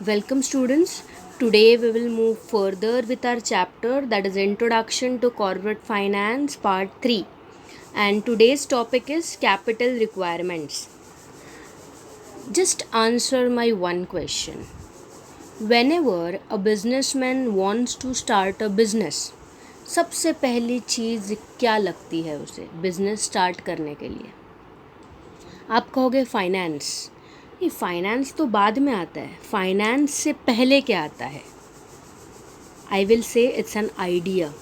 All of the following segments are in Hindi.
Welcome students. Today we will move further with our chapter that is Introduction to Corporate Finance Part 3. And today's topic is capital requirements. Just answer my one question. Whenever a businessman wants to start a business, सबसे पहली चीज़ क्या लगती है उसे बिजनेस स्टार्ट करने के लिए? आप कहोगे फाइनेंस। ये फाइनेंस तो बाद में आता है, फाइनेंस से पहले क्या आता है? I will say it's an idea.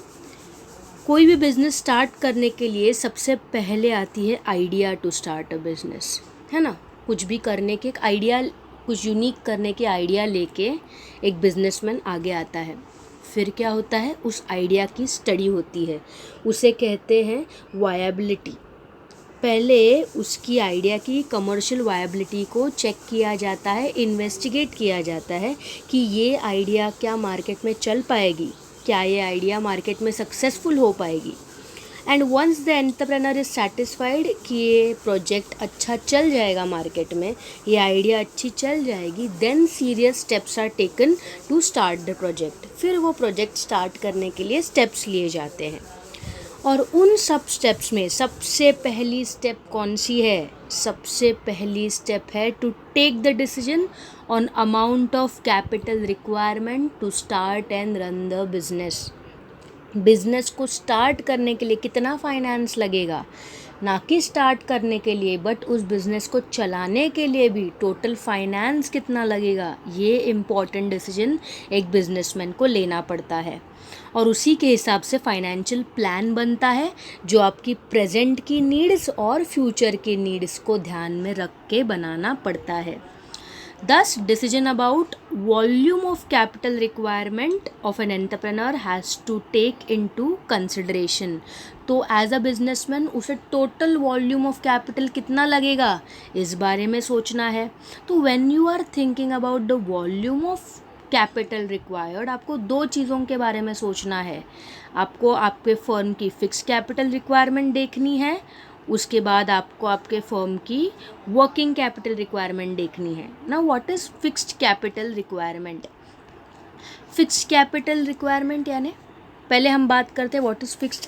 कोई भी बिजनेस स्टार्ट करने के लिए सबसे पहले आती है idea to start a business, है ना। कुछ भी करने के एक आइडिया, कुछ यूनिक करने के आइडिया लेके एक बिजनेसमैन आगे आता है। फिर क्या होता है, उस आइडिया की स्टडी होती है, उसे कहते हैं वायबिलिटी। पहले उसकी आइडिया की कमर्शियल वायबिलिटी को चेक किया जाता है, इन्वेस्टिगेट किया जाता है कि ये आइडिया क्या मार्केट में चल पाएगी, क्या ये आइडिया मार्केट में सक्सेसफुल हो पाएगी। And once the entrepreneur is satisfied कि ये प्रोजेक्ट अच्छा चल जाएगा मार्केट में, ये आइडिया अच्छी चल जाएगी, then serious steps are taken to start the project. फिर वो प्रोजेक्ट स्टार्ट करने के लिए स्टेप्स लिए जाते हैं। और उन सब स्टेप्स में सबसे पहली स्टेप कौन सी है? सबसे पहली स्टेप है to take the decision on amount of capital requirement to start and run the business. Business को स्टार्ट करने के लिए कितना फाइनेंस लगेगा, ना कि स्टार्ट करने के लिए बट उस बिज़नेस को चलाने के लिए भी टोटल फाइनेंस कितना लगेगा, ये इम्पॉर्टेंट डिसीजन एक बिजनेसमैन को लेना पड़ता है। और उसी के हिसाब से फाइनेंशियल प्लान बनता है जो आपकी प्रेजेंट की नीड्स और फ्यूचर की नीड्स को ध्यान में रख के बनाना पड़ता है। Thus, decision about volume of capital requirement of an entrepreneur has to take into consideration. तो एज अ बिजनेसमैन उसे टोटल वॉल्यूम ऑफ कैपिटल कितना लगेगा, इस बारे में सोचना है। तो when you are thinking about the volume of capital required, आपको दो चीज़ों के बारे में सोचना है। आपको आपके फर्म की फिक्स कैपिटल रिक्वायरमेंट देखनी है, उसके बाद आपको आपके फर्म की वर्किंग कैपिटल रिक्वायरमेंट देखनी है ना। What is fixed capital requirement? Fixed capital requirement यानी पहले हम बात करते हैं what is fixed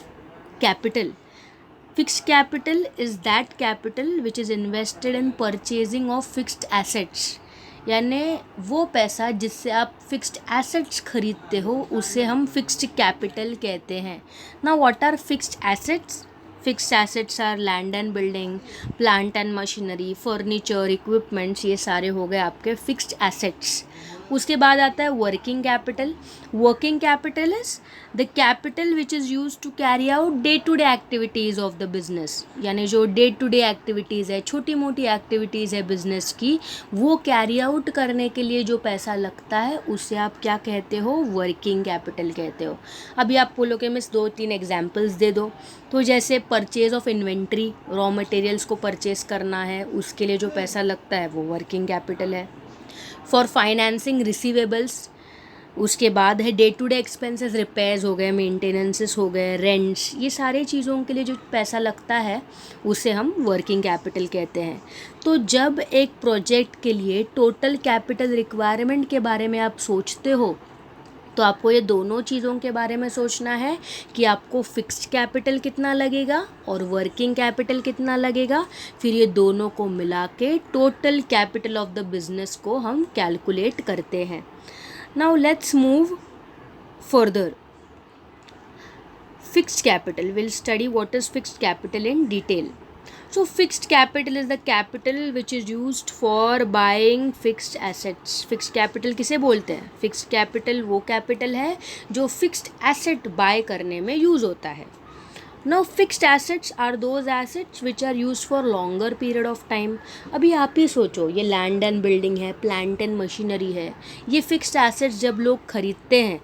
capital. Fixed capital is that capital which is invested in purchasing of fixed assets. यानी वो पैसा जिससे आप फिक्स्ड एसेट्स खरीदते हो उसे हम फिक्स्ड कैपिटल कहते हैं ना। What are fixed assets? Fixed assets are land and building, plant and machinery, furniture, equipments, ये सारे हो गए आपके फिक्स्ड एसेट्स। उसके बाद आता है working capital. Working capital is the capital which is use to carry out day to day activities of the business. यानी जो डे टू डे एक्टिविटीज़ है, छोटी मोटी एक्टिविटीज़ है बिजनेस की, वो कैरी आउट करने के लिए जो पैसा लगता है उसे आप क्या कहते हो? वर्किंग कैपिटल कहते हो। अभी आप बोलोगे मिस 2-3 एग्जाम्पल्स दे दो। तो जैसे purchase of inventory, raw materials को परचेज करना है, उसके लिए जो पैसा लगता है वो वर्किंग कैपिटल है। फॉर फाइनेंसिंग रिसीवेबल्स, उसके बाद है day to day expenses, repairs हो गए, मेंटेनेंसेस हो गए, रेंट्स, ये सारे चीज़ों के लिए जो पैसा लगता है उसे हम वर्किंग कैपिटल कहते हैं। तो जब एक प्रोजेक्ट के लिए टोटल कैपिटल रिक्वायरमेंट के बारे में आप सोचते हो तो आपको ये दोनों चीज़ों के बारे में सोचना है कि आपको फिक्स्ड कैपिटल कितना लगेगा और वर्किंग कैपिटल कितना लगेगा। फिर ये दोनों को मिला के total capital of the business को हम कैलकुलेट करते हैं। Now let's move further. Fixed capital, will study what is fixed capital in detail. So fixed capital is the capital which is used for buying fixed assets. Fixed capital किसे बोलते हैं? Fixed capital वो capital है जो fixed asset buy करने में use होता है। Now fixed assets are those assets which are used for longer period of time. अभी आप ही सोचो, ये land and building है, plant and machinery है, ये fixed assets जब लोग खरीदते हैं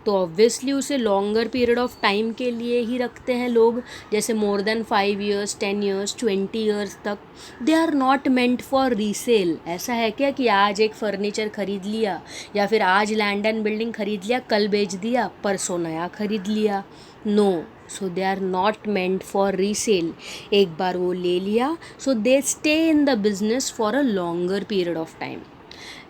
तो ऑब्वियसली उसे लॉन्गर पीरियड ऑफ टाइम के लिए ही रखते हैं लोग, जैसे more than 5 years, 10 years, 20 years तक। They are not meant for resale. ऐसा है क्या कि आज एक फर्नीचर खरीद लिया या फिर आज लैंड एंड बिल्डिंग खरीद लिया, कल बेच दिया, परसों नया खरीद लिया? No, so they are not meant for resale. एक बार वो ले लिया, so they stay in the business for a longer period of time.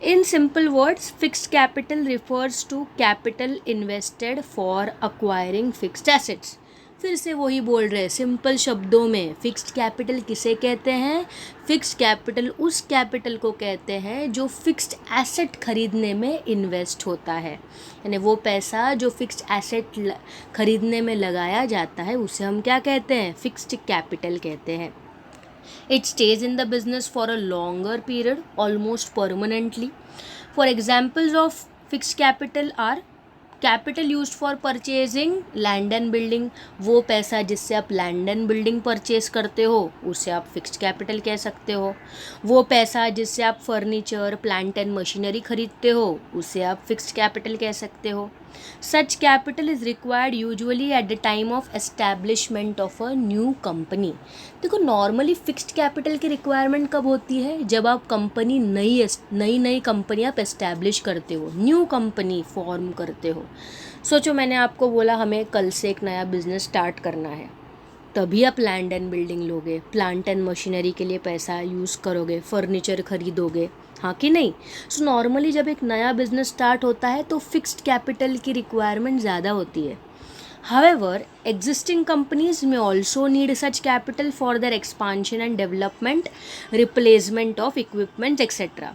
In simple words, fixed capital refers to capital invested for acquiring fixed assets. फिर से वही बोल रहे हैं सिंपल शब्दों में, फिक्स्ड कैपिटल किसे कहते हैं? फिक्स्ड कैपिटल उस कैपिटल को कहते हैं जो फिक्स्ड एसेट खरीदने में इन्वेस्ट होता है, यानी वो पैसा जो फिक्स्ड एसेट खरीदने में लगाया जाता है उसे हम क्या कहते हैं? फिक्स्ड कैपिटल कहते हैं. It stays in the business for a longer period, almost permanently. For examples of fixed capital are capital used for purchasing land and building. वो पैसा जिससे आप लैंड एंड बिल्डिंग परचेज करते हो उसे आप फिक्स्ड कैपिटल कह सकते हो. वो पैसा जिससे आप फर्नीचर, प्लांट एंड मशीनरी खरीदते हो उसे आप फिक्स्ड कैपिटल कह सकते हो. Such capital is required usually at the time of establishment of a new company. देखो नॉर्मली फिक्स्ड कैपिटल की रिक्वायरमेंट कब होती है? जब आप कंपनी नई कंपनी आप एस्टैब्लिश करते हो, न्यू कंपनी फॉर्म करते हो. सोचो मैंने आपको बोला हमें कल से एक नया बिजनेस स्टार्ट करना है, तभी आप लैंड एंड बिल्डिंग लोगे, प्लांट एंड मशीनरी के लिए पैसा यूज़ करोगे, फर्नीचर खरीदोगे, हाँ कि नहीं? सो नॉर्मली जब एक नया बिजनेस स्टार्ट होता है तो फिक्स्ड कैपिटल की रिक्वायरमेंट ज़्यादा होती है. However, existing companies may also need such capital for their expansion and development, replacement of equipment, etc.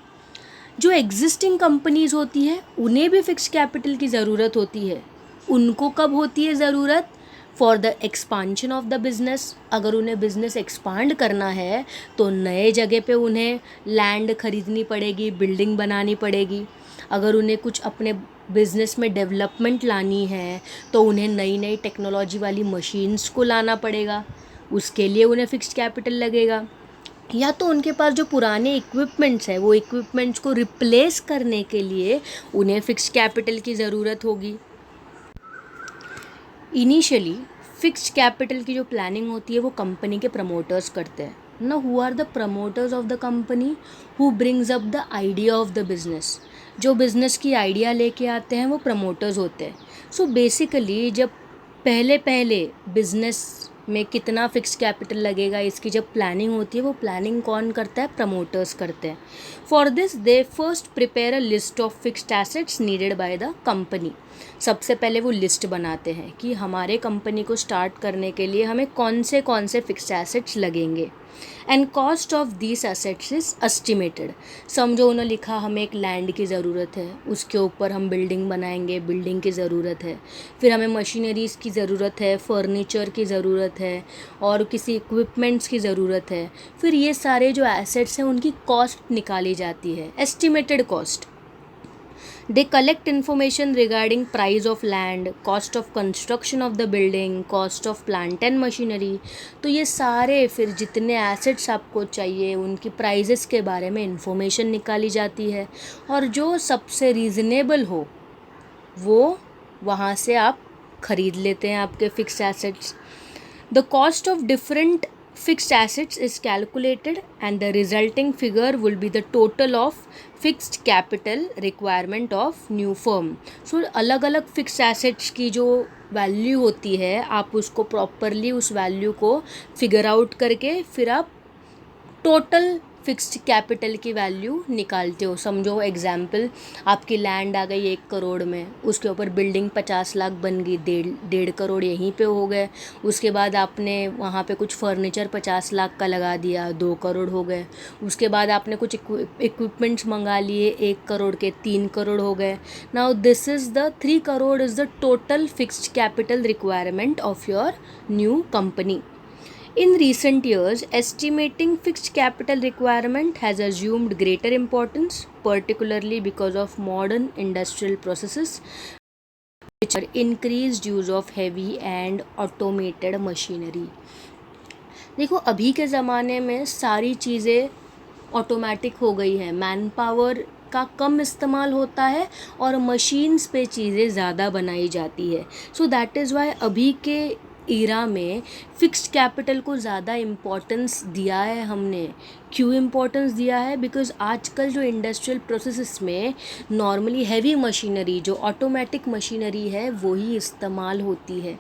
जो एग्जिस्टिंग कंपनीज होती है उन्हें भी फिक्स्ड कैपिटल की ज़रूरत होती है. उनको कब होती है ज़रूरत? For the expansion of the business. अगर उन्हें बिज़नेस एक्सपांड करना है तो नए जगह पे उन्हें लैंड खरीदनी पड़ेगी, बिल्डिंग बनानी पड़ेगी. अगर उन्हें कुछ अपने बिज़नेस में डेवलपमेंट लानी है तो उन्हें नई नई टेक्नोलॉजी वाली मशीन्स को लाना पड़ेगा, उसके लिए उन्हें फिक्स्ड कैपिटल लगेगा. या तो उनके पास जो पुराने इक्विपमेंट्स है वो इक्विपमेंट्स को रिप्लेस करने के लिए उन्हें फिक्स्ड कैपिटल की ज़रूरत होगी. इनिशियली फिक्स्ड कैपिटल की जो प्लानिंग होती है वो कंपनी के प्रमोटर्स करते हैं. ना who are the promoters of the company? Who brings up the idea of the business. जो बिज़नेस की आइडिया लेके आते हैं वो प्रमोटर्स होते हैं. सो बेसिकली जब पहले बिज़नेस में कितना फिक्स्ड कैपिटल लगेगा इसकी जब प्लानिंग होती है वो प्लानिंग कौन करता है? प्रमोटर्स करते हैं. For this they first prepare a list of fixed assets needed by the company. सबसे पहले वो लिस्ट बनाते हैं कि हमारे कंपनी को स्टार्ट करने के लिए हमें कौन से फिक्स्ड एसेट्स लगेंगे. And cost of these assets is estimated. समझो उन्होंने लिखा हमें एक लैंड की ज़रूरत है, उसके ऊपर हम बिल्डिंग बनाएंगे, बिल्डिंग की ज़रूरत है, फिर हमें मशीनरीज़ की ज़रूरत है, फर्नीचर की ज़रूरत है और किसी इक्विपमेंट्स की ज़रूरत है. फिर ये सारे जो एसेट्स हैं उनकी कॉस्ट निकाली जाती है, estimated cost. They collect information regarding price of land, cost of construction of the building, cost of plant and machinery. तो ये सारे फिर जितने एसेट्स आपको चाहिए उनकी प्राइजेस के बारे में इंफॉर्मेशन निकाली जाती है और जो सबसे रीज़नेबल हो वो वहाँ से आप ख़रीद लेते हैं आपके fixed assets. The cost of different fixed assets is calculated and the resulting figure will be the total of fixed capital requirement of new firm. So अलग अलग fixed assets की जो वैल्यू होती है आप उसको प्रॉपरली उस वैल्यू को फिगर आउट करके फिर आप टोटल फिक्स्ड कैपिटल की वैल्यू निकालते हो. समझो एग्जाम्पल आपकी लैंड आ गई 1 करोड़ में, उसके ऊपर बिल्डिंग 50 लाख बन गई, 1.5 करोड़ यहीं पे हो गए. उसके बाद आपने वहाँ पे कुछ फर्नीचर 50 लाख का लगा दिया, 2 करोड़ हो गए. उसके बाद आपने कुछ इक्विपमेंट्स मंगा लिए 1 करोड़ के, 3 करोड़ हो गए. Now this is the 3 crore is the total fixed capital requirement of your new company. In recent years, estimating fixed capital requirement has assumed greater importance, particularly because of modern industrial processes, which are increased use of heavy and automated machinery. देखो अभी के ज़माने में सारी चीज़ें ऑटोमेटिक हो गई है, मैन पावर का कम इस्तेमाल होता है और मशीन्स पे चीज़ें ज़्यादा बनाई जाती है. सो दैट इज़ वाई अभी के ईरा में फिक्स्ड कैपिटल को ज़्यादा इम्पोर्टेंस दिया है हमने. क्यों इम्पोर्टेंस दिया है? बिकॉज आजकल जो इंडस्ट्रियल प्रोसेसेस में नॉर्मली हैवी मशीनरी जो ऑटोमेटिक मशीनरी है वही इस्तेमाल होती है.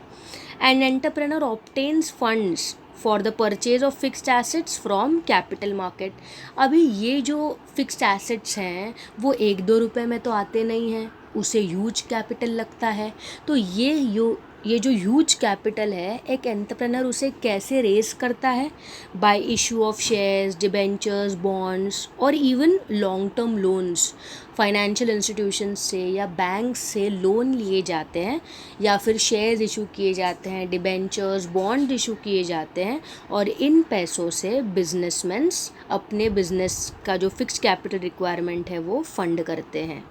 And entrepreneur obtains funds for the purchase of fixed assets from capital market. अभी ये जो फिक्स्ड एसेट्स हैं वो 1-2 रुपए में तो आते नहीं हैं, उसे ह्यूज कैपिटल लगता है। तो ये जो ह्यूज कैपिटल है, एक एंटरप्रेन्योर उसे कैसे रेज करता है? By issue of shares, debentures, bonds और even long term loans. Financial institution से या बैंक से लोन लिए जाते हैं या फिर शेयर्स इशू किए जाते हैं, डिबेंचर्स, बॉन्ड इशू किए जाते हैं और इन पैसों से बिजनेसमैन्स अपने बिजनेस का जो फिक्स्ड कैपिटल रिक्वायरमेंट है वो फंड करते हैं।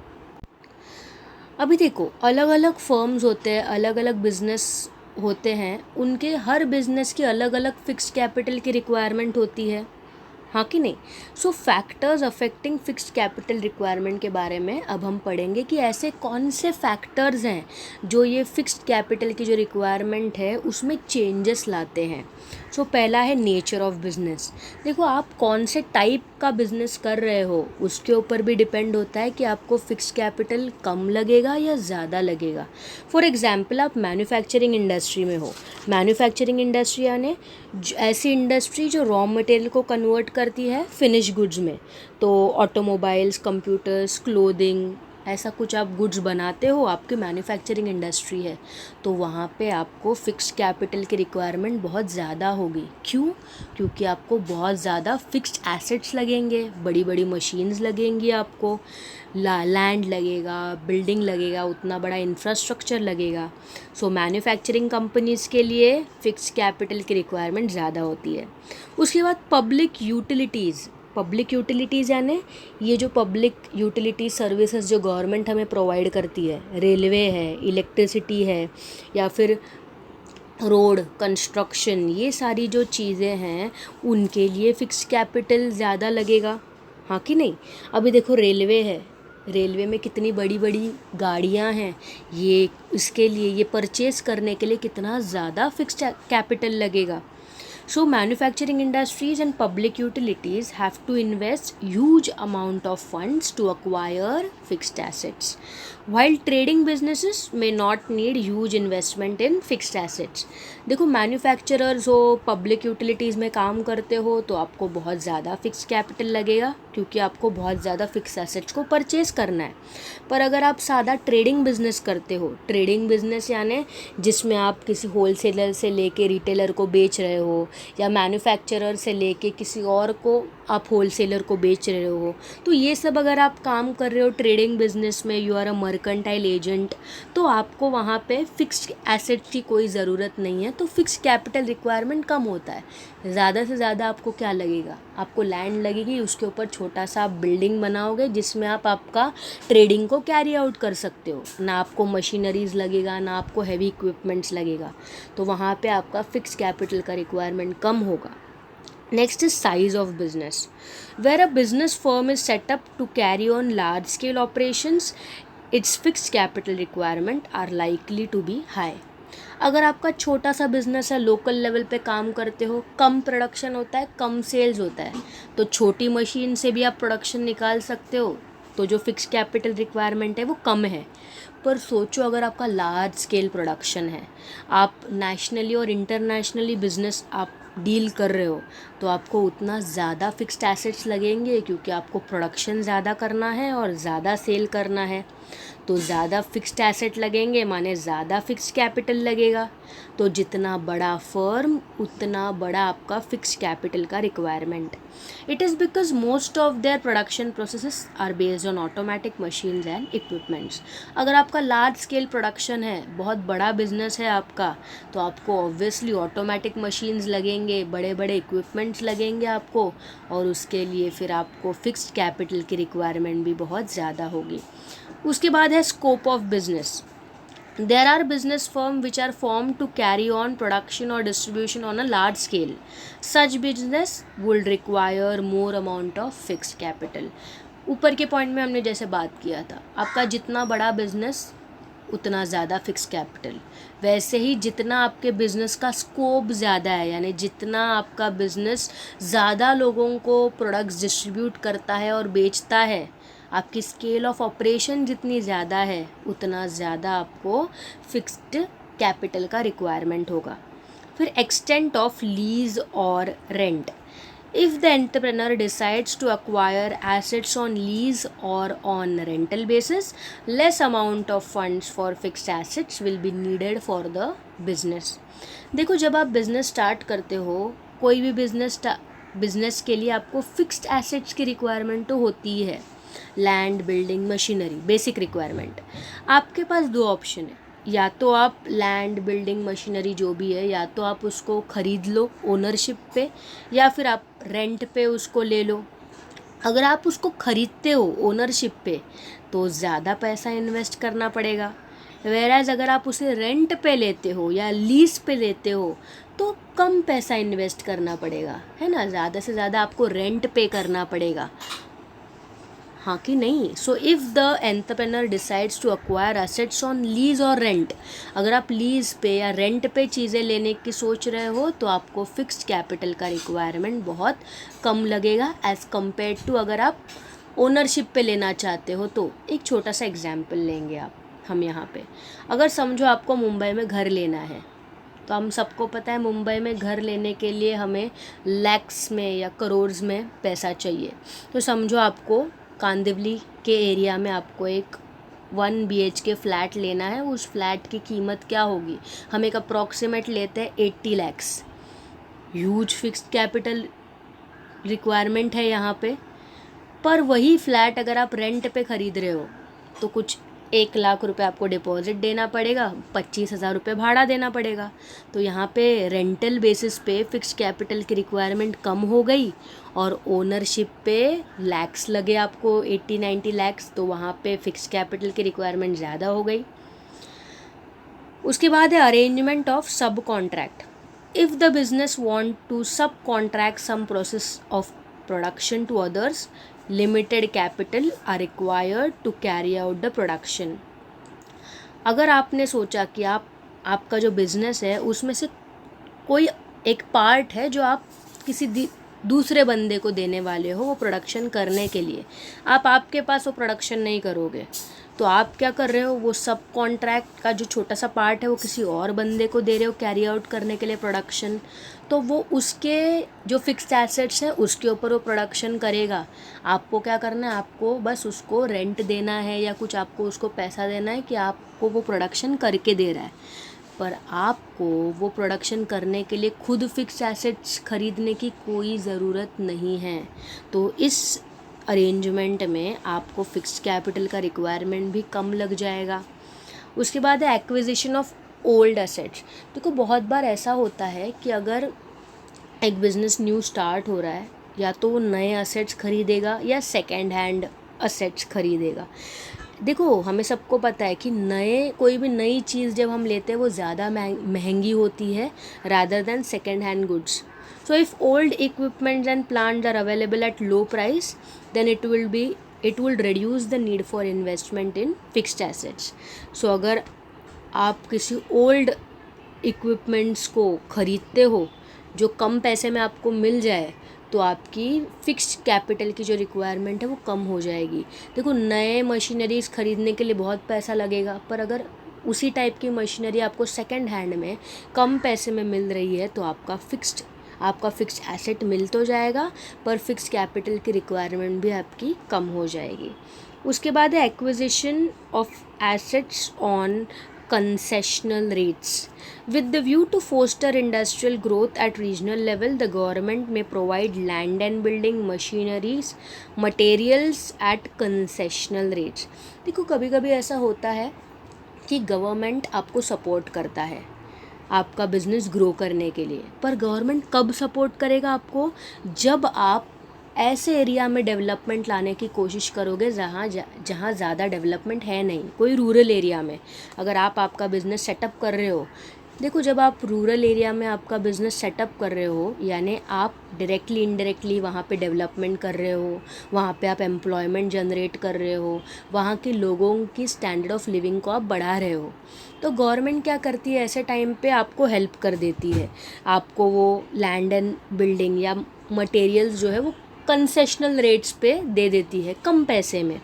अभी देखो, अलग अलग फर्म्स होते हैं, अलग अलग बिजनेस होते हैं, उनके हर बिजनेस की अलग अलग फिक्स्ड कैपिटल की रिक्वायरमेंट होती है, हाँ कि नहीं? सो factors affecting fixed capital requirement के बारे में अब हम पढ़ेंगे कि ऐसे कौन से फैक्टर्स हैं जो ये फिक्स्ड कैपिटल की जो रिक्वायरमेंट है उसमें चेंजेस लाते हैं। सो पहला है नेचर ऑफ बिजनेस। देखो, आप कौन से टाइप का बिजनेस कर रहे हो उसके ऊपर भी डिपेंड होता है कि आपको फिक्स्ड कैपिटल कम लगेगा या ज़्यादा लगेगा। फॉर एग्जांपल, आप मैन्युफैक्चरिंग इंडस्ट्री में हो। मैन्युफैक्चरिंग इंडस्ट्री यानी ऐसी इंडस्ट्री जो रॉ मटेरियल को कन्वर्ट करती है फिनिश गुड्स में। तो ऑटोमोबाइल्स, कंप्यूटर्स, क्लोथिंग, ऐसा कुछ आप गुड्स बनाते हो, आपकी मैन्युफैक्चरिंग इंडस्ट्री है, तो वहाँ पे आपको फिक्स्ड कैपिटल की रिक्वायरमेंट बहुत ज़्यादा होगी। क्यों? क्योंकि आपको बहुत ज़्यादा फिक्स्ड एसेट्स लगेंगे, बड़ी बड़ी मशीन्स लगेंगी, आपको लैंड लगेगा, बिल्डिंग लगेगा, उतना बड़ा इंफ्रास्ट्रक्चर लगेगा। सो मैन्युफैक्चरिंग कंपनीज़ के लिए फिक्स्ड कैपिटल की रिक्वायरमेंट ज़्यादा होती है। उसके बाद पब्लिक यूटिलिटीज़ यानी ये जो पब्लिक यूटिलिटी सर्विसेज जो गवर्नमेंट हमें प्रोवाइड करती है, रेलवे है, इलेक्ट्रिसिटी है या फिर रोड कंस्ट्रक्शन, ये सारी जो चीज़ें हैं उनके लिए फिक्स्ड कैपिटल ज़्यादा लगेगा, हाँ कि नहीं? अभी देखो, रेलवे है, रेलवे में कितनी बड़ी बड़ी गाड़ियाँ हैं, ये इसके लिए ये परचेज़ करने के लिए कितना ज़्यादा फिक्स्ड कैपिटल लगेगा। So manufacturing industries and public utilities have to invest huge amount of funds to acquire fixed assets, while trading businesses may not need huge investment in fixed assets. देखो, मैन्युफैक्चरर्स हो, पब्लिक यूटिलिटीज़ में काम करते हो तो आपको बहुत ज़्यादा फिक्स्ड कैपिटल लगेगा क्योंकि आपको बहुत ज़्यादा फिक्स एसेट्स को परचेज़ करना है। पर अगर आप सादा ट्रेडिंग बिजनेस करते हो, ट्रेडिंग बिजनेस यानी जिसमें आप किसी होलसेलर से लेके रिटेलर को बेच रहे हो या मैन्युफैक्चरर से लेके किसी और को आप होलसेलर को बेच रहे हो, तो ये सब अगर आप काम कर रहे हो ट्रेडिंग बिजनेस में, you are a mercantile agent, तो आपको वहाँ पे फिक्स्ड एसेट्स की कोई ज़रूरत नहीं है, तो फिक्स्ड कैपिटल रिक्वायरमेंट कम होता है। ज़्यादा से ज़्यादा आपको क्या लगेगा? आपको लैंड लगेगी, उसके ऊपर छोटा सा आप बिल्डिंग बनाओगे जिसमें आप आपका ट्रेडिंग को कैरी आउट कर सकते हो। ना आपको मशीनरीज़ लगेगा, ना आपको हैवी इक्विपमेंट्स लगेगा, तो वहाँ पे आपका फिक्स्ड कैपिटल का रिक्वायरमेंट कम होगा। Next is size of business. Where a business firm is set up to carry on large scale operations, its fixed capital requirement are likely to be high. अगर आपका छोटा सा बिजनेस है, लोकल लेवल पे काम करते हो, कम प्रोडक्शन होता है, कम सेल्स होता है, तो छोटी मशीन से भी आप प्रोडक्शन निकाल सकते हो, तो जो फिक्स कैपिटल रिक्वायरमेंट है वो कम है। पर सोचो, अगर आपका लार्ज स्केल प्रोडक्शन है, आप नेशनली और इंटरनेशनली बिजनेस आप डील कर रहे हो, तो आपको उतना ज़्यादा फिक्स्ड एसेट्स लगेंगे क्योंकि आपको प्रोडक्शन ज़्यादा करना है और ज़्यादा सेल करना है, तो ज़्यादा फिक्स्ड एसेट लगेंगे माने ज़्यादा फिक्स्ड कैपिटल लगेगा। तो जितना बड़ा फर्म उतना बड़ा आपका फिक्स्ड कैपिटल का requirement. It is because most of their production processes are based on automatic machines and equipments. अगर आपका लार्ज स्केल प्रोडक्शन है, बहुत बड़ा बिजनेस है आपका, तो आपको ऑब्वियसली ऑटोमेटिक मशीन्स लगेंगे, बड़े बड़े इक्विपमेंट्स लगेंगे आपको, और उसके लिए फिर आपको फिक्स्ड कैपिटल की रिक्वायरमेंट भी बहुत ज़्यादा होगी। उसके बाद है scope of business. There are business firms which are formed to carry on production or distribution on a large scale. Such business would require more amount of fixed capital. ऊपर के पॉइंट में हमने जैसे बात किया था, आपका जितना बड़ा बिजनेस उतना ज़्यादा फिक्स कैपिटल। वैसे ही जितना आपके बिज़नेस का स्कोप ज़्यादा है, यानी जितना आपका बिज़नेस ज़्यादा लोगों को प्रोडक्ट्स डिस्ट्रीब्यूट करता है और बेचता है, आपकी स्केल ऑफ ऑपरेशन जितनी ज़्यादा है उतना ज़्यादा आपको फिक्स्ड कैपिटल का रिक्वायरमेंट होगा। फिर एक्सटेंट ऑफ लीज और rent. If the entrepreneur decides to acquire assets on lease or on rental basis, less amount of funds for fixed assets will be needed for the business. देखो, जब आप बिजनेस स्टार्ट करते हो, कोई भी बिजनेस के लिए आपको फिक्स्ड एसेट्स की रिक्वायरमेंट तो होती ही है. Land, building, machinery, basic requirement. आपके पास दो ऑप्शन है. या तो आप लैंड, बिल्डिंग, मशीनरी जो भी है, या तो आप उसको ख़रीद लो ओनरशिप पे, या फिर आप रेंट पे उसको ले लो. अगर आप उसको ख़रीदते हो ओनरशिप पे तो ज़्यादा पैसा इन्वेस्ट करना पड़ेगा. वेराज अगर आप उसे रेंट पे लेते हो या लीज पे लेते हो तो कम पैसा इन्वेस्ट करना पड़ेगा, है ना. ज़्यादा से ज़्यादा आपको रेंट पे करना पड़ेगा, हाँ कि नहीं. So if the entrepreneur decides to acquire assets on lease और रेंट, अगर आप लीज पे या रेंट पे चीज़ें लेने की सोच रहे हो तो आपको फिक्स्ड कैपिटल का रिक्वायरमेंट बहुत कम लगेगा एज़ कम्पेयर टू अगर आप ओनरशिप पे लेना चाहते हो. तो एक छोटा सा एग्जाम्पल लेंगे हम यहाँ पे. अगर समझो आपको मुंबई में घर लेना है, तो हम सबको पता है मुंबई में घर लेने के लिए हमें लैक्स में या करोड़्स में पैसा चाहिए. तो समझो आपको कांदिवली के एरिया में आपको एक 1 BHK फ्लैट लेना है. उस फ्लैट की कीमत क्या होगी, हम एक अप्रॉक्सीमेट लेते हैं 80 lakhs. Huge fixed capital requirement है यहाँ पे. पर वही फ्लैट अगर आप रेंट पे ख़रीद रहे हो तो कुछ 1 लाख रुपए आपको डिपॉजिट देना पड़ेगा, 25,000 रुपये भाड़ा देना पड़ेगा. तो यहाँ पे रेंटल बेसिस पे फिक्स्ड कैपिटल की रिक्वायरमेंट कम हो गई और ओनरशिप पे लैक्स लगे आपको 80-90 lakhs, तो वहाँ पे फिक्स्ड कैपिटल की रिक्वायरमेंट ज़्यादा हो गई. उसके बाद है arrangement of subcontract. If the business want to subcontract some process of production to others, limited capital are required to carry out the production. अगर आपने सोचा कि आपका जो बिज़नेस है उसमें से कोई एक पार्ट है जो आप किसी दूसरे बंदे को देने वाले हो वो प्रोडक्शन करने के लिए, आपके पास वो प्रोडक्शन नहीं करोगे, तो आप क्या कर रहे हो, वो सब कॉन्ट्रैक्ट का जो छोटा सा पार्ट है वो किसी और बंदे को दे रहे हो कैरी आउट करने के लिए प्रोडक्शन. तो वो उसके जो फिक्स्ड एसेट्स हैं उसके ऊपर वो प्रोडक्शन करेगा. आपको क्या करना है, आपको बस उसको रेंट देना है या कुछ आपको उसको पैसा देना है कि आपको वो प्रोडक्शन करके दे रहा है. पर आपको वो प्रोडक्शन करने के लिए खुद फिक्स्ड एसेट्स खरीदने की कोई ज़रूरत नहीं है. तो इस अरेंजमेंट में आपको फिक्स्ड कैपिटल का रिक्वायरमेंट भी कम लग जाएगा. उसके बाद है एक्विजिशन ऑफ ओल्ड एसेट्स. देखो, बहुत बार ऐसा होता है कि अगर एक बिज़नेस न्यू स्टार्ट हो रहा है, या तो वो नए एसेट्स खरीदेगा या सेकेंड हैंड एसेट्स खरीदेगा. देखो, हमें सबको पता है कि कोई भी नई चीज़ जब हम लेते हैं वो ज़्यादा महंगी होती है rather than second hand goods. So if old equipments and plants are available at low price, then it will reduce the need for investment in fixed assets. So अगर आप किसी ओल्ड इक्विपमेंट्स को ख़रीदते हो जो कम पैसे में आपको मिल जाए, तो आपकी फिक्स्ड कैपिटल की जो रिक्वायरमेंट है वो कम हो जाएगी. देखो, नए मशीनरीज़ ख़रीदने के लिए बहुत पैसा लगेगा, पर अगर उसी टाइप की मशीनरी आपको सेकेंड हैंड में कम पैसे में मिल रही है तो आपका फिक्स्ड एसेट मिल तो जाएगा, पर फिक्स्ड कैपिटल की रिक्वायरमेंट भी आपकी कम हो जाएगी. उसके बाद है acquisition of assets on concessional rates. With the view to foster industrial growth at regional level, the government may provide land and building machineries, materials at concessional rates. देखो, कभी कभी ऐसा होता है कि गवर्नमेंट आपको सपोर्ट करता है आपका बिज़नेस ग्रो करने के लिए, पर गवर्नमेंट कब सपोर्ट करेगा आपको, जब आप ऐसे एरिया में डेवलपमेंट लाने की कोशिश करोगे जहाँ ज़्यादा डेवलपमेंट है नहीं. कोई रूरल एरिया में अगर आपका बिज़नेस सेटअप कर रहे हो, देखो, जब आप रूरल एरिया में आपका बिज़नेस सेटअप कर रहे हो, यानी आप डायरेक्टली इनडायरेक्टली वहाँ पे डेवलपमेंट कर रहे हो, वहाँ पे आप एम्प्लॉयमेंट जनरेट कर रहे हो, वहाँ के लोगों की स्टैंडर्ड ऑफ लिविंग को आप बढ़ा रहे हो. तो गवर्नमेंट क्या करती है, ऐसे टाइम पे आपको हेल्प कर देती है. आपको वो लैंड एंड बिल्डिंग या मटेरियल्स जो है वो कंसेशनल रेट्स पे दे देती है, कम पैसे में.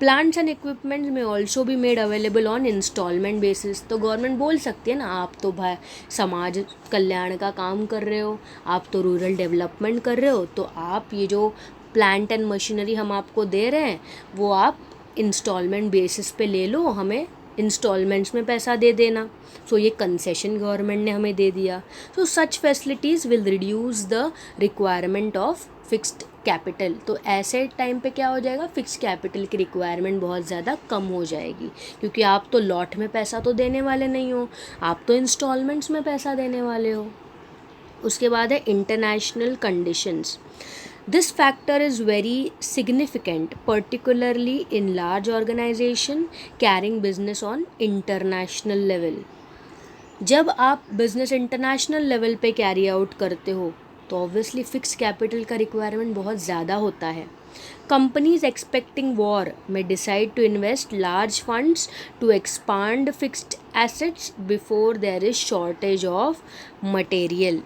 Plants and equipments may also be made available on installment basis. तो गवर्नमेंट बोल सकती है ना, आप तो भाई समाज कल्याण का काम कर रहे हो, आप तो रूरल डेवलपमेंट कर रहे हो, तो आप ये जो प्लांट एंड मशीनरी हम आपको दे रहे हैं वो आप इंस्टॉलमेंट बेसिस पे ले लो, हमें इंस्टॉलमेंट्स में पैसा दे देना। सो ये कंसेशन गवर्नमेंट ने हमें दे दिया। So such facilities will reduce the requirement of fixed capital. तो ऐसे टाइम पे क्या हो जाएगा, फिक्स कैपिटल की रिक्वायरमेंट बहुत ज़्यादा कम हो जाएगी, क्योंकि आप तो लॉट में पैसा तो देने वाले नहीं हो, आप तो इंस्टॉलमेंट्स में पैसा देने वाले हो। उसके बाद है international conditions. This factor is very significant particularly in large organisation carrying business on international level. जब आप बिजनेस इंटरनेशनल लेवल पे कैरी आउट करते हो तो ऑब्वियसली फिक्स कैपिटल का रिक्वायरमेंट बहुत ज़्यादा होता है। Companies expecting war may decide to invest large funds to expand fixed assets before there is shortage of material.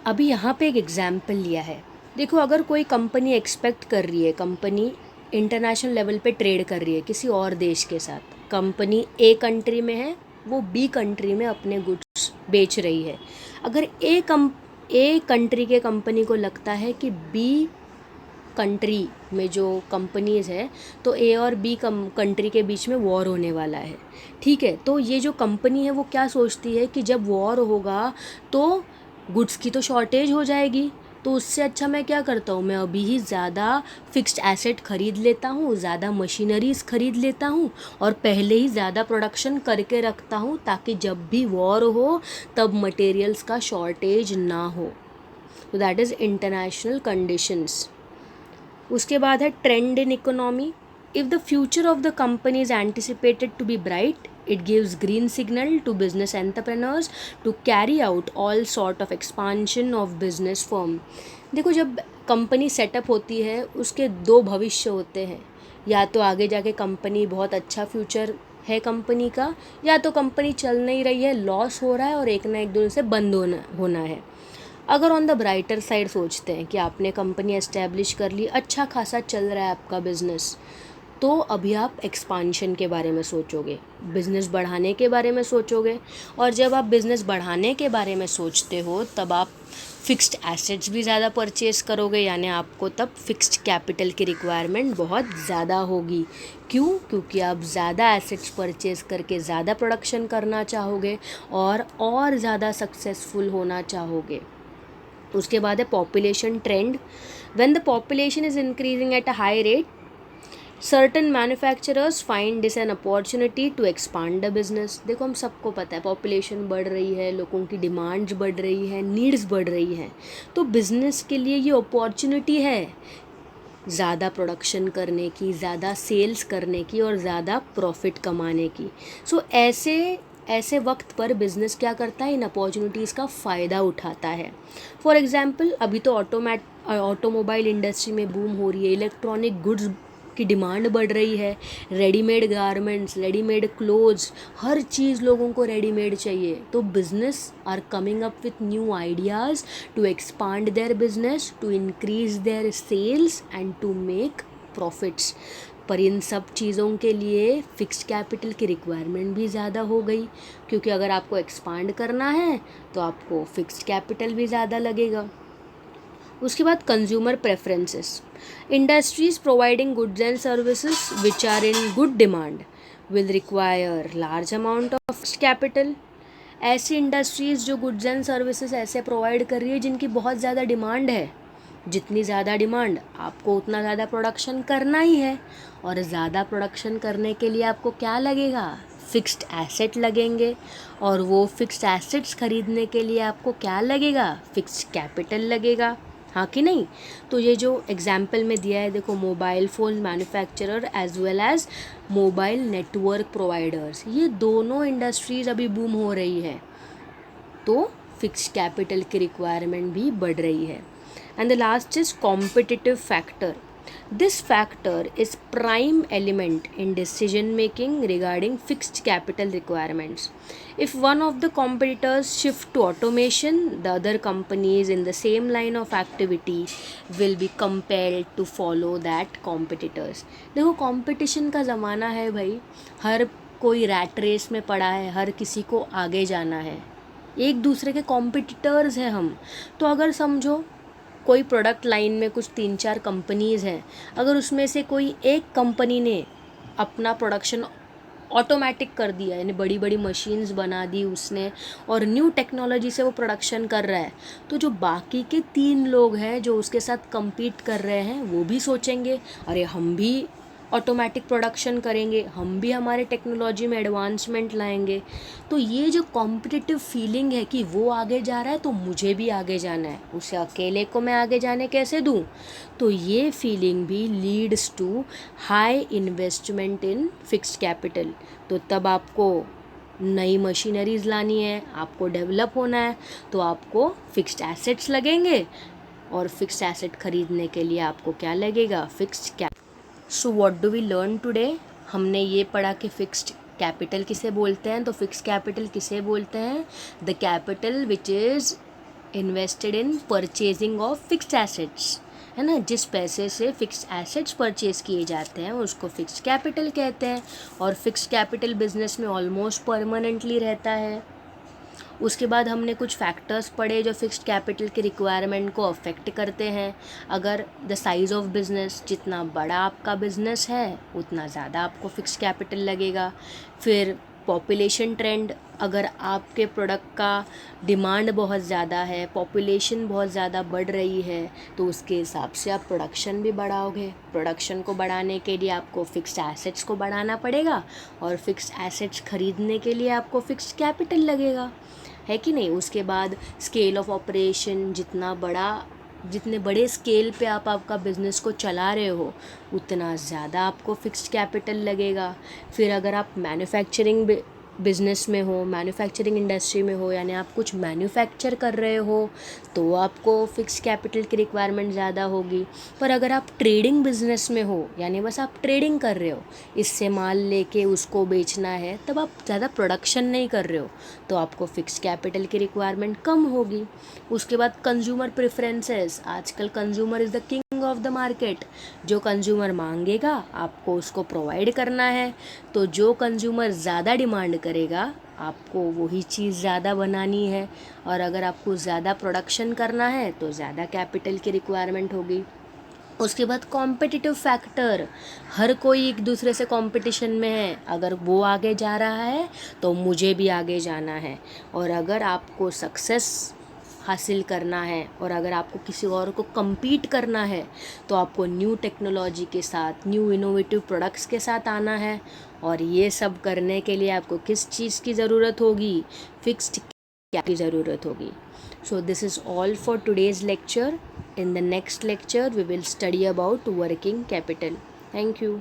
अभी यहाँ पे एक एग्जाम्पल लिया है। देखो, अगर कोई कंपनी एक्सपेक्ट कर रही है, कंपनी इंटरनेशनल लेवल पे ट्रेड कर रही है किसी और देश के साथ, कंपनी ए कंट्री में है, वो बी कंट्री में अपने गुड्स बेच रही है। अगर ए कंट्री के कंपनी को लगता है कि बी कंट्री में जो कंपनीज़ है तो ए और बी कंट्री के बीच में वॉर होने वाला है, ठीक है, तो ये जो कंपनी है वो क्या सोचती है कि जब वॉर होगा तो गुड्स की तो शॉर्टेज हो जाएगी, तो उससे अच्छा मैं क्या करता हूँ, मैं अभी ही ज़्यादा फिक्स्ड एसेट ख़रीद लेता हूँ, ज़्यादा मशीनरीज़ ख़रीद लेता हूँ और पहले ही ज़्यादा प्रोडक्शन करके रखता हूँ, ताकि जब भी वॉर हो तब मटेरियल्स का शॉर्टेज ना हो। तो दैट इज़ इंटरनेशनल कंडीशंस। उसके बाद है trend in economy. If the future of the company is anticipated to be bright, it gives green signal to business entrepreneurs to carry out all sort of expansion of business firm। देखो, जब कंपनी सेटअप होती है उसके दो भविष्य होते हैं, या तो आगे जाके कंपनी बहुत अच्छा फ्यूचर है कंपनी का, या तो कंपनी चल नहीं रही है, लॉस हो रहा है और एक ना एक दिन से बंद होना है। अगर ऑन द ब्राइटर साइड सोचते हैं कि आपने कंपनी एस्टेब्लिश कर ली, अच्छा खासा चल रहा है आपका बिज़नेस, तो अभी आप एक्सपांशन के बारे में सोचोगे, बिज़नेस बढ़ाने के बारे में सोचोगे, और जब आप बिज़नेस बढ़ाने के बारे में सोचते हो तब आप फिक्स्ड एसेट्स भी ज़्यादा परचेज़ करोगे, यानी आपको तब फिक्स्ड कैपिटल की रिक्वायरमेंट बहुत ज़्यादा होगी। क्यों? क्योंकि आप ज़्यादा एसेट्स परचेज़ करके ज़्यादा प्रोडक्शन करना चाहोगे और ज़्यादा सक्सेसफुल होना चाहोगे। उसके बाद है population trend. When the population is increasing at a high rate, certain manufacturers find this an opportunity to expand the business. देखो, हम सबको पता है पॉपुलेशन बढ़ रही है, लोगों की डिमांड्स बढ़ रही है, नीड्स बढ़ रही हैं, तो बिज़नेस के लिए ये अपॉर्चुनिटी है ज़्यादा प्रोडक्शन करने की, ज़्यादा सेल्स करने की और ज़्यादा प्रॉफिट कमाने की। सो ऐसे वक्त पर बिज़नेस क्या करता है, इन अपॉर्चुनिटीज़ का फ़ायदा उठाता है। फॉर एग्ज़ाम्पल, अभी तो ऑटोमोबाइल इंडस्ट्री में बूम हो रही है, इलेक्ट्रॉनिक गुड्स की डिमांड बढ़ रही है, रेडीमेड गारमेंट्स, रेडीमेड क्लोथ्स, हर चीज़ लोगों को रेडीमेड चाहिए। तो business are coming up with new ideas to expand their business, to increase their sales and to make profits. पर इन सब चीज़ों के लिए फ़िक्स्ड कैपिटल की रिक्वायरमेंट भी ज़्यादा हो गई, क्योंकि अगर आपको एक्सपांड करना है तो आपको फ़िक्स्ड कैपिटल भी ज़्यादा लगेगा। उसके बाद consumer preferences. Industries providing goods and services which are in good demand will require large amount of capital. ऐसी इंडस्ट्रीज़ जो गुड्स एंड सर्विसेज ऐसे प्रोवाइड कर रही है जिनकी बहुत ज़्यादा डिमांड है, जितनी ज़्यादा डिमांड आपको उतना ज़्यादा प्रोडक्शन करना ही है, और ज़्यादा प्रोडक्शन करने के लिए आपको क्या लगेगा, फ़िक्स्ड एसेट लगेंगे, और वो फ़िक्स्ड एसेट्स खरीदने के लिए आपको क्या लगेगा, फ़िक्स्ड कैपिटल लगेगा, हाँ कि नहीं। तो ये जो एग्जाम्पल में दिया है, देखो, mobile phone manufacturer as well as mobile network providers, ये दोनों इंडस्ट्रीज़ अभी बूम हो रही है, तो फिक्स्ड कैपिटल की रिक्वायरमेंट भी बढ़ रही है। And the last is competitive factor. This factor is prime element in decision making regarding fixed capital requirements. If one of the competitors shift to automation, the other companies in the same line of activity will be compelled to follow that competitors. देखो कंपटीशन का ज़माना है भाई, हर कोई रैट रेस में पड़ा है, हर किसी को आगे जाना है, एक दूसरे के कॉम्पिटिटर्स हैं हम. तो अगर समझो कोई प्रोडक्ट लाइन में कुछ 3-4 कंपनीज़ हैं, अगर उसमें से कोई एक कंपनी ने अपना प्रोडक्शन ऑटोमेटिक कर दिया, यानी बड़ी बड़ी मशीन्स बना दी उसने और न्यू टेक्नोलॉजी से वो प्रोडक्शन कर रहा है, तो जो बाकी के 3 लोग हैं जो उसके साथ compete कर रहे हैं वो भी सोचेंगे अरे हम भी ऑटोमेटिक प्रोडक्शन करेंगे, हम भी हमारे टेक्नोलॉजी में एडवांसमेंट लाएंगे. तो ये जो कॉम्पिटिटिव फीलिंग है कि वो आगे जा रहा है तो मुझे भी आगे जाना है, उसे अकेले को मैं आगे जाने कैसे दूँ, तो ये फीलिंग भी leads to high investment in fixed capital. तो तब आपको नई मशीनरीज लानी है, आपको डेवलप होना है, तो आपको फिक्स्ड एसेट्स लगेंगे और फिक्स्ड एसेट खरीदने के लिए आपको क्या लगेगा, fixed capital. So what do we learn today. हमने ये पढ़ा कि फिक्स्ड कैपिटल किसे बोलते हैं. तो फिक्स्ड कैपिटल किसे बोलते हैं, the capital which is invested in purchasing of fixed assets, है ना. जिस पैसे से फिक्स्ड एसेट्स परचेज किए जाते हैं उसको फिक्स्ड कैपिटल कहते हैं. और फिक्स्ड कैपिटल बिजनेस में ऑलमोस्ट परमानेंटली रहता है. उसके बाद हमने कुछ फैक्टर्स पढ़े जो फिक्स्ड कैपिटल के रिक्वायरमेंट को अफेक्ट करते हैं. अगर द साइज़ ऑफ बिज़नेस, जितना बड़ा आपका बिज़नेस है उतना ज़्यादा आपको फिक्स्ड कैपिटल लगेगा. फिर पॉपुलेशन ट्रेंड, अगर आपके प्रोडक्ट का डिमांड बहुत ज़्यादा है, पॉपुलेशन बहुत ज़्यादा बढ़ रही है, तो उसके हिसाब से आप प्रोडक्शन भी बढ़ाओगे. प्रोडक्शन को बढ़ाने के लिए आपको फिक्स्ड एसेट्स को बढ़ाना पड़ेगा और फिक्स्ड एसेट्स खरीदने के लिए आपको फिक्स्ड कैपिटल लगेगा, है कि नहीं. उसके बाद स्केल ऑफ ऑपरेशन, जितने बड़े स्केल पे आप आपका बिज़नेस को चला रहे हो उतना ज़्यादा आपको फिक्स्ड कैपिटल लगेगा. फिर अगर आप मैन्युफैक्चरिंग बिज़नेस में हो, मैन्युफैक्चरिंग इंडस्ट्री में हो, यानी आप कुछ मैन्युफैक्चर कर रहे हो तो आपको फिक्स्ड कैपिटल की रिक्वायरमेंट ज़्यादा होगी. पर अगर आप ट्रेडिंग बिज़नेस में हो, यानी बस आप ट्रेडिंग कर रहे हो, इससे माल लेके उसको बेचना है, तब आप ज़्यादा प्रोडक्शन नहीं कर रहे हो, तो आपको फिक्स्ड कैपिटल की रिक्वायरमेंट कम होगी. उसके बाद कंज्यूमर प्रेफरेंसेस, आजकल consumer is the king of the market. जो कंज्यूमर मांगेगा आपको उसको प्रोवाइड करना है. तो जो कंज्यूमर ज़्यादा डिमांड करेगा आपको वही चीज़ ज़्यादा बनानी है. और अगर आपको ज़्यादा प्रोडक्शन करना है तो ज़्यादा कैपिटल की रिक्वायरमेंट होगी. उसके बाद कॉम्पिटिटिव फैक्टर, हर कोई एक दूसरे से कंपटीशन में है. अगर वो आगे जा रहा है तो मुझे भी आगे जाना है. और अगर आपको सक्सेस हासिल करना है और अगर आपको किसी और को compete करना है तो आपको न्यू टेक्नोलॉजी के साथ, न्यू इनोवेटिव प्रोडक्ट्स के साथ आना है. और ये सब करने के लिए आपको किस चीज़ की ज़रूरत होगी, फिक्स्ड कैपिटल की ज़रूरत होगी. So this is all for today's lecture. In the next lecture we will study about working capital. Thank you.